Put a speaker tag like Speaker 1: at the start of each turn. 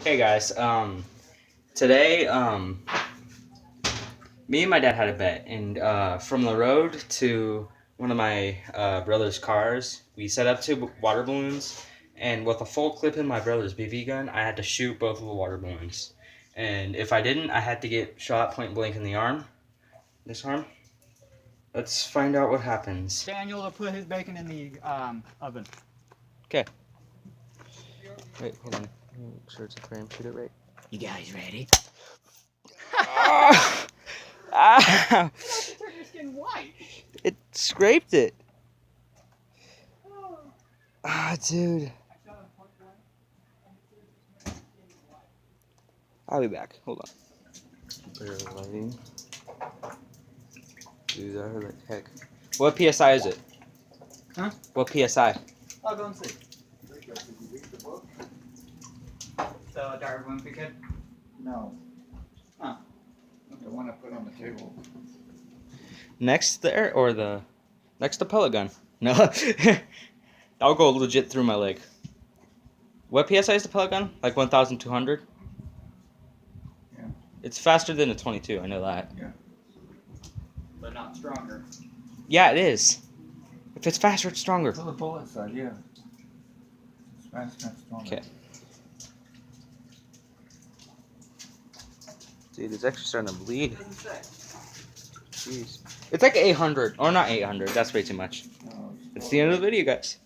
Speaker 1: Hey guys, today, me and my dad had a bet, and from the road to one of my brother's cars, we set up two water balloons, and with a full clip in my brother's BB gun, I had to shoot both of the water balloons. And if I didn't, I had to get shot point blank in the arm. This arm. Let's find out what happens.
Speaker 2: Daniel to put his bacon in the oven.
Speaker 1: Okay. Wait, hold on. Make sure it's a frame. Shoot it right.
Speaker 2: You guys ready?
Speaker 1: Ah! Ah!
Speaker 2: Turn your skin white.
Speaker 1: It scraped it. Ah, dude. I'll be back. Hold on. Better lighting. Dude, that hurt like heck. What PSI is it?
Speaker 2: Huh?
Speaker 1: What PSI?
Speaker 2: I'll go and see. So, Darwin wouldn't be good?
Speaker 3: No.
Speaker 2: Huh.
Speaker 3: The one I put on the table.
Speaker 1: Next there or the next to pellet gun? No. I'll go legit through my leg. What PSI is the pellet gun? Like 1,200?
Speaker 3: Yeah.
Speaker 1: It's faster than the 22. I know that.
Speaker 3: Yeah.
Speaker 2: But not stronger.
Speaker 1: Yeah, it is. If it's faster, it's stronger.
Speaker 3: To the bullet side, yeah. It's fast and stronger.
Speaker 1: Okay. Dude, it's actually starting to bleed.
Speaker 2: Doesn't say.
Speaker 1: Jeez. It's like 800. Or not 800. That's way too much.
Speaker 3: No,
Speaker 1: It's the end of the video, guys.